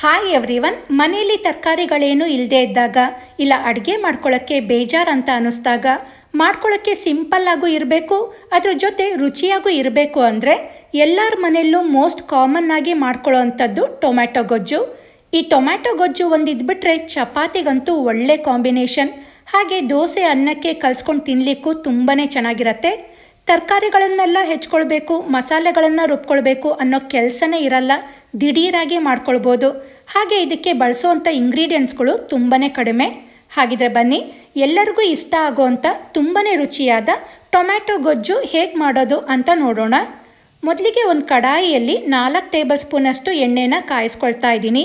Hi everyone. ಮನೆಯಲ್ಲಿ ತರಕಾರಿಗಳೇನು ಇಲ್ಲದೆ ಇದ್ದಾಗ ಇಲ್ಲ ಅಡುಗೆ ಮಾಡ್ಕೊಳ್ಳೋಕ್ಕೆ ಬೇಜಾರು ಅಂತ ಅನ್ನಿಸ್ದಾಗ ಮಾಡ್ಕೊಳ್ಳೋಕ್ಕೆ ಸಿಂಪಲ್ಲಾಗೂ ಇರಬೇಕು, ಅದ್ರ ಜೊತೆ ರುಚಿಯಾಗೂ ಇರಬೇಕು ಅಂದರೆ ಎಲ್ಲರ ಮನೆಯಲ್ಲೂ ಮೋಸ್ಟ್ ಕಾಮನ್ ಆಗಿ ಮಾಡ್ಕೊಳ್ಳೋ ಅಂಥದ್ದು ಟೊಮ್ಯಾಟೊ ಗೊಜ್ಜು. ಈ ಟೊಮ್ಯಾಟೊ ಗೊಜ್ಜು ಒಂದು ಇದ್ಬಿಟ್ರೆ ಚಪಾತಿಗಂತೂ ಒಳ್ಳೆ ಕಾಂಬಿನೇಷನ್. ಹಾಗೆ ದೋಸೆ ಅನ್ನಕ್ಕೆ ಕಲಿಸ್ಕೊಂಡು ತಿನ್ನಲಿಕ್ಕೂ ತುಂಬಾ ಚೆನ್ನಾಗಿರುತ್ತೆ. ತರಕಾರಿಗಳನ್ನೆಲ್ಲ ಹೆಚ್ಕೊಳ್ಬೇಕು, ಮಸಾಲೆಗಳನ್ನು ರುಬ್ಕೊಳ್ಬೇಕು ಅನ್ನೋ ಕೆಲಸನೇ ಇರಲ್ಲ, ದಿಢೀರಾಗಿ ಮಾಡ್ಕೊಳ್ಬೋದು. ಹಾಗೆ ಇದಕ್ಕೆ ಬಳಸುವಂಥ ಇಂಗ್ರೀಡಿಯೆಂಟ್ಸ್ಗಳು ತುಂಬಾ ಕಡಿಮೆ. ಹಾಗಿದ್ರೆ ಬನ್ನಿ, ಎಲ್ಲರಿಗೂ ಇಷ್ಟ ಆಗೋವಂಥ ತುಂಬಾ ರುಚಿಯಾದ ಟೊಮ್ಯಾಟೊ ಗೊಜ್ಜು ಹೇಗೆ ಮಾಡೋದು ಅಂತ ನೋಡೋಣ. ಮೊದಲಿಗೆ ಒಂದು ಕಡಾಯಿಯಲ್ಲಿ 4 ಟೇಬಲ್ ಸ್ಪೂನಷ್ಟು ಎಣ್ಣೆನ ಕಾಯಿಸ್ಕೊಳ್ತಾ ಇದ್ದೀನಿ.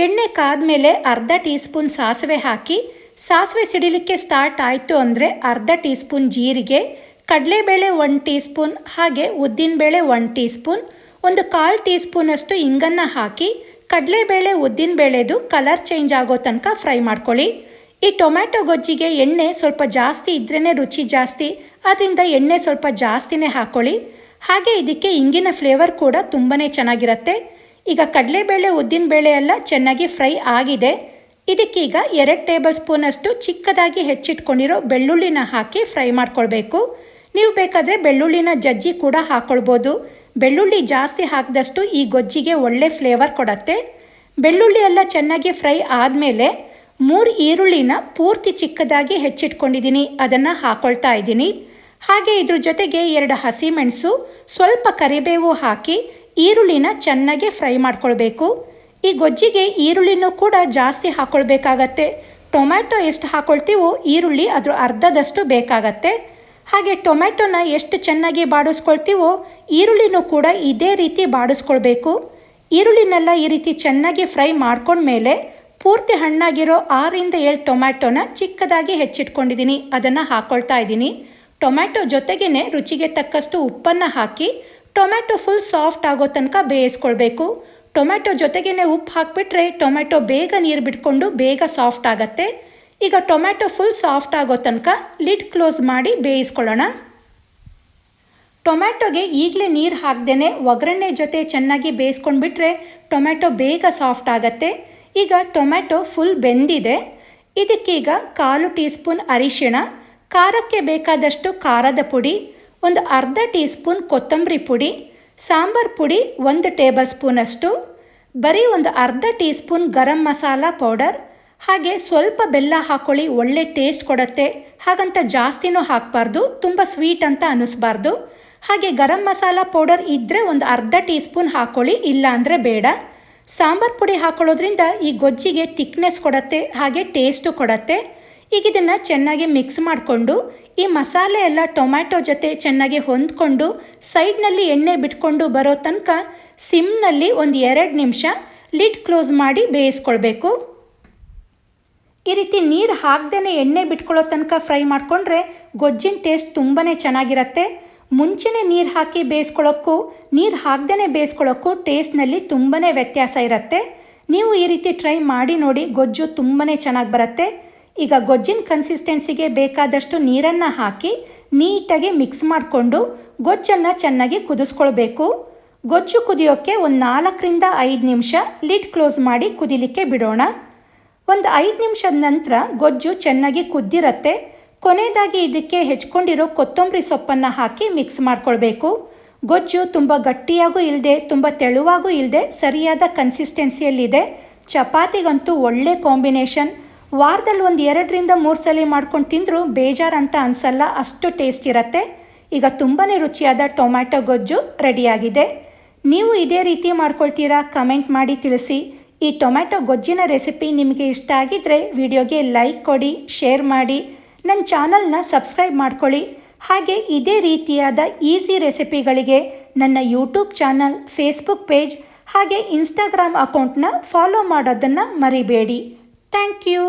ಎಣ್ಣೆ ಕಾದ್ಮೇಲೆ ಅರ್ಧ ಟೀ ಸ್ಪೂನ್ ಸಾಸಿವೆ ಹಾಕಿ, ಸಾಸಿವೆ ಸಿಡಿಲಿಕ್ಕೆ ಸ್ಟಾರ್ಟ್ ಆಯಿತು ಅಂದರೆ ಅರ್ಧ ಟೀ ಸ್ಪೂನ್ ಜೀರಿಗೆ, ಕಡಲೆಬೇಳೆ 1 ಟೀ ಸ್ಪೂನ್, ಹಾಗೆ ಉದ್ದಿನಬೇಳೆ 1 ಟೀ ಸ್ಪೂನ್, ಒಂದು 1/4 ಟೀ ಸ್ಪೂನಷ್ಟು ಇಂಗನ್ನು ಹಾಕಿ ಕಡಲೆಬೇಳೆ ಉದ್ದಿನಬೇಳೆದು ಕಲರ್ ಚೇಂಜ್ ಆಗೋ ತನಕ ಫ್ರೈ ಮಾಡ್ಕೊಳ್ಳಿ. ಈ ಟೊಮ್ಯಾಟೊ ಗೊಜ್ಜಿಗೆ ಎಣ್ಣೆ ಸ್ವಲ್ಪ ಜಾಸ್ತಿ ಇದ್ರೇ ರುಚಿ ಜಾಸ್ತಿ, ಅದರಿಂದ ಎಣ್ಣೆ ಸ್ವಲ್ಪ ಜಾಸ್ತಿನೇ ಹಾಕ್ಕೊಳ್ಳಿ. ಹಾಗೆ ಇದಕ್ಕೆ ಇಂಗಿನ ಫ್ಲೇವರ್ ಕೂಡ ತುಂಬಾ ಚೆನ್ನಾಗಿರುತ್ತೆ. ಈಗ ಕಡಲೆಬೇಳೆ ಉದ್ದಿನಬೇಳೆ ಎಲ್ಲ ಚೆನ್ನಾಗಿ ಫ್ರೈ ಆಗಿದೆ. ಇದಕ್ಕೀಗ 2 ಟೇಬಲ್ ಸ್ಪೂನಷ್ಟು ಚಿಕ್ಕದಾಗಿ ಹೆಚ್ಚಿಟ್ಕೊಂಡಿರೋ ಬೆಳ್ಳುಳ್ಳಿನ ಹಾಕಿ ಫ್ರೈ ಮಾಡ್ಕೊಳ್ಬೇಕು. ನೀವು ಬೇಕಾದರೆ ಬೆಳ್ಳುಳ್ಳಿನ ಜಜ್ಜಿ ಕೂಡ ಹಾಕ್ಕೊಳ್ಬೋದು. ಬೆಳ್ಳುಳ್ಳಿ ಜಾಸ್ತಿ ಹಾಕಿದಷ್ಟು ಈ ಗೊಜ್ಜಿಗೆ ಒಳ್ಳೆ ಫ್ಲೇವರ್ ಕೊಡುತ್ತೆ. ಬೆಳ್ಳುಳ್ಳಿ ಎಲ್ಲ ಚೆನ್ನಾಗಿ ಫ್ರೈ ಆದಮೇಲೆ 3 ಈರುಳ್ಳಿನ ಪೂರ್ತಿ ಚಿಕ್ಕದಾಗಿ ಹೆಚ್ಚಿಟ್ಕೊಂಡಿದ್ದೀನಿ, ಅದನ್ನು ಹಾಕ್ಕೊಳ್ತಾ ಇದ್ದೀನಿ. ಹಾಗೆ ಇದ್ರ ಜೊತೆಗೆ 2 ಹಸಿಮೆಣಸು, ಸ್ವಲ್ಪ ಕರಿಬೇವು ಹಾಕಿ ಈರುಳ್ಳಿನ ಚೆನ್ನಾಗಿ ಫ್ರೈ ಮಾಡ್ಕೊಳ್ಬೇಕು. ಈ ಗೊಜ್ಜಿಗೆ ಈರುಳ್ಳಿನೂ ಕೂಡ ಜಾಸ್ತಿ ಹಾಕ್ಕೊಳ್ಬೇಕಾಗತ್ತೆ. ಟೊಮ್ಯಾಟೊ ಎಷ್ಟು ಹಾಕ್ಕೊಳ್ತೀವೋ ಈರುಳ್ಳಿ ಅದ್ರ ಅರ್ಧದಷ್ಟು ಬೇಕಾಗತ್ತೆ. ಹಾಗೆ ಟೊಮ್ಯಾಟೊನ ಎಷ್ಟು ಚೆನ್ನಾಗಿ ಬಾಡಿಸ್ಕೊಳ್ತೀವೋ ಈರುಳ್ಳಿನೂ ಕೂಡ ಇದೇ ರೀತಿ ಬಾಡಿಸ್ಕೊಳ್ಬೇಕು. ಈರುಳ್ಳಿನೆಲ್ಲ ಈ ರೀತಿ ಚೆನ್ನಾಗಿ ಫ್ರೈ ಮಾಡ್ಕೊಂಡ್ಮೇಲೆ ಪೂರ್ತಿ ಹಣ್ಣಾಗಿರೋ 6 7 ಟೊಮ್ಯಾಟೊನ ಚಿಕ್ಕದಾಗಿ ಹೆಚ್ಚಿಟ್ಕೊಂಡಿದ್ದೀನಿ, ಅದನ್ನು ಹಾಕ್ಕೊಳ್ತಾ ಇದ್ದೀನಿ. ಟೊಮ್ಯಾಟೊ ಜೊತೆಗೇ ರುಚಿಗೆ ತಕ್ಕಷ್ಟು ಉಪ್ಪನ್ನು ಹಾಕಿ ಟೊಮ್ಯಾಟೊ ಫುಲ್ ಸಾಫ್ಟ್ ಆಗೋ ತನಕ ಬೇಯಿಸ್ಕೊಳ್ಬೇಕು. ಟೊಮ್ಯಾಟೊ ಜೊತೆಗೇ ಉಪ್ಪು ಹಾಕಿಬಿಟ್ರೆ ಟೊಮ್ಯಾಟೊ ಬೇಗ ನೀರು ಬಿಟ್ಕೊಂಡು ಬೇಗ ಸಾಫ್ಟ್ ಆಗುತ್ತೆ. ಈಗ ಟೊಮ್ಯಾಟೊ ಫುಲ್ ಸಾಫ್ಟ್ ಆಗೋ ತನಕ ಲಿಡ್ ಕ್ಲೋಸ್ ಮಾಡಿ ಬೇಯಿಸ್ಕೊಳ್ಳೋಣ. ಟೊಮ್ಯಾಟೊಗೆ ಈಗಲೇ ನೀರು ಹಾಕ್ದೇ ಒಗ್ಗರಣೆ ಜೊತೆ ಚೆನ್ನಾಗಿ ಬೇಯಿಸ್ಕೊಂಡ್ಬಿಟ್ರೆ ಟೊಮ್ಯಾಟೊ ಬೇಗ ಸಾಫ್ಟ್ ಆಗುತ್ತೆ. ಈಗ ಟೊಮ್ಯಾಟೊ ಫುಲ್ ಬೆಂದಿದೆ. ಇದಕ್ಕೀಗ 1/4 ಟೀ ಸ್ಪೂನ್ ಅರಿಶಿಣ, ಖಾರಕ್ಕೆ ಬೇಕಾದಷ್ಟು ಖಾರದ ಪುಡಿ, ಒಂದು ಅರ್ಧ ಟೀ ಸ್ಪೂನ್ ಕೊತ್ತಂಬರಿ ಪುಡಿ, ಸಾಂಬಾರು ಪುಡಿ 1 ಟೇಬಲ್ ಸ್ಪೂನಷ್ಟು, ಬರೀ ಒಂದು ಅರ್ಧ tea spoon garam masala powder, ಹಾಗೆ ಸ್ವಲ್ಪ ಬೆಲ್ಲ ಹಾಕ್ಕೊಳ್ಳಿ, ಒಳ್ಳೆ ಟೇಸ್ಟ್ ಕೊಡುತ್ತೆ. ಹಾಗಂತ ಜಾಸ್ತಿನೂ ಹಾಕಬಾರ್ದು, ತುಂಬ ಸ್ವೀಟ್ ಅಂತ ಅನ್ನಿಸ್ಬಾರ್ದು. ಹಾಗೆ ಗರಂ ಮಸಾಲ ಪೌಡರ್ ಇದ್ದರೆ ಒಂದು ಅರ್ಧ ಟೀ ಸ್ಪೂನ್ ಹಾಕ್ಕೊಳ್ಳಿ, ಇಲ್ಲ ಅಂದರೆ ಬೇಡ. ಸಾಂಬಾರು ಪುಡಿ ಹಾಕ್ಕೊಳ್ಳೋದ್ರಿಂದ ಈ ಗೊಜ್ಜಿಗೆ ತಿಕ್ನೆಸ್ ಕೊಡುತ್ತೆ, ಹಾಗೆ ಟೇಸ್ಟು ಕೊಡುತ್ತೆ. ಈಗ ಇದನ್ನು ಚೆನ್ನಾಗಿ ಮಿಕ್ಸ್ ಮಾಡಿಕೊಂಡು ಈ ಮಸಾಲೆ ಎಲ್ಲ ಟೊಮ್ಯಾಟೊ ಜೊತೆ ಚೆನ್ನಾಗಿ ಹೊಂದ್ಕೊಂಡು ಸೈಡ್ನಲ್ಲಿ ಎಣ್ಣೆ ಬಿಟ್ಕೊಂಡು ಬರೋ ತನಕ ಸಿಮ್ನಲ್ಲಿ ಒಂದು 2 ನಿಮಿಷ ಲಿಡ್ ಕ್ಲೋಸ್ ಮಾಡಿ ಬೇಯಿಸ್ಕೊಳ್ಬೇಕು. ಈ ರೀತಿ ನೀರು ಹಾಕ್ದೇ ಎಣ್ಣೆ ಬಿಟ್ಕೊಳ್ಳೋ ತನಕ ಫ್ರೈ ಮಾಡಿಕೊಂಡ್ರೆ ಗೊಜ್ಜಿನ ಟೇಸ್ಟ್ ತುಂಬಾ ಚೆನ್ನಾಗಿರುತ್ತೆ. ಮುಂಚೆನೇ ನೀರು ಹಾಕಿ ಬೇಯಿಸ್ಕೊಳ್ಳೋಕ್ಕೂ ನೀರು ಹಾಕ್ದೇ ಬೇಯಿಸ್ಕೊಳ್ಳೋಕ್ಕೂ ಟೇಸ್ಟ್ನಲ್ಲಿ ತುಂಬಾ ವ್ಯತ್ಯಾಸ ಇರುತ್ತೆ. ನೀವು ಈ ರೀತಿ ಟ್ರೈ ಮಾಡಿ ನೋಡಿ, ಗೊಜ್ಜು ತುಂಬಾ ಚೆನ್ನಾಗಿ ಬರುತ್ತೆ. ಈಗ ಗೊಜ್ಜಿನ ಕನ್ಸಿಸ್ಟೆನ್ಸಿಗೆ ಬೇಕಾದಷ್ಟು ನೀರನ್ನು ಹಾಕಿ ನೀಟಾಗಿ ಮಿಕ್ಸ್ ಮಾಡಿಕೊಂಡು ಗೊಜ್ಜನ್ನು ಚೆನ್ನಾಗಿ ಕುದಿಸ್ಕೊಳ್ಬೇಕು. ಗೊಜ್ಜು ಕುದಿಯೋಕ್ಕೆ ಒಂದು 4 5 ನಿಮಿಷ ಲಿಡ್ ಕ್ಲೋಸ್ ಮಾಡಿ ಕುದಿಲಿಕ್ಕೆ ಬಿಡೋಣ. ಒಂದು 5 ನಿಮಿಷದ ನಂತರ ಗೊಜ್ಜು ಚೆನ್ನಾಗಿ ಕುದ್ದಿರುತ್ತೆ. ಕೊನೆಯದಾಗಿ ಇದಕ್ಕೆ ಹೆಚ್ಕೊಂಡಿರೋ ಕೊತ್ತಂಬರಿ ಸೊಪ್ಪನ್ನು ಹಾಕಿ ಮಿಕ್ಸ್ ಮಾಡ್ಕೊಳ್ಬೇಕು. ಗೊಜ್ಜು ತುಂಬ ಗಟ್ಟಿಯಾಗೂ ಇಲ್ಲದೆ ತುಂಬ ತೆಳುವಾಗೂ ಇಲ್ಲದೆ ಸರಿಯಾದ ಕನ್ಸಿಸ್ಟೆನ್ಸಿಯಲ್ಲಿದೆ. ಚಪಾತಿಗಂತೂ ಒಳ್ಳೆ ಕಾಂಬಿನೇಷನ್. ವಾರದಲ್ಲಿ ಒಂದು 2 3 ಸಲ ಮಾಡ್ಕೊಂಡು ತಿಂದರೂ ಬೇಜಾರಂತ ಅನಿಸಲ್ಲ, ಅಷ್ಟು ಟೇಸ್ಟ್ ಇರುತ್ತೆ. ಈಗ ತುಂಬಾ ರುಚಿಯಾದ ಟೊಮ್ಯಾಟೊ ಗೊಜ್ಜು ರೆಡಿಯಾಗಿದೆ. ನೀವು ಇದೇ ರೀತಿ ಮಾಡ್ಕೊಳ್ತೀರಾ? ಕಮೆಂಟ್ ಮಾಡಿ ತಿಳಿಸಿ. ಈ ಟೊಮ್ಯಾಟೊ ಗೊಜ್ಜಿನ ರೆಸಿಪಿ ನಿಮಗೆ ಇಷ್ಟ ಆಗಿದ್ದರೆ ವಿಡಿಯೋಗೆ ಲೈಕ್ ಕೊಡಿ, ಶೇರ್ ಮಾಡಿ, ನನ್ನ ಚಾನಲ್ನ ಸಬ್ಸ್ಕ್ರೈಬ್ ಮಾಡ್ಕೊಳ್ಳಿ. ಹಾಗೆ ಇದೇ ರೀತಿಯಾದ ಈಸಿ ರೆಸಿಪಿಗಳಿಗೆ ನನ್ನ ಯೂಟ್ಯೂಬ್ ಚಾನಲ್, ಫೇಸ್ಬುಕ್ ಪೇಜ್ ಹಾಗೆ ಇನ್ಸ್ಟಾಗ್ರಾಮ್ ಅಕೌಂಟ್ನ ಫಾಲೋ ಮಾಡೋದನ್ನು ಮರಿಬೇಡಿ. Thank you.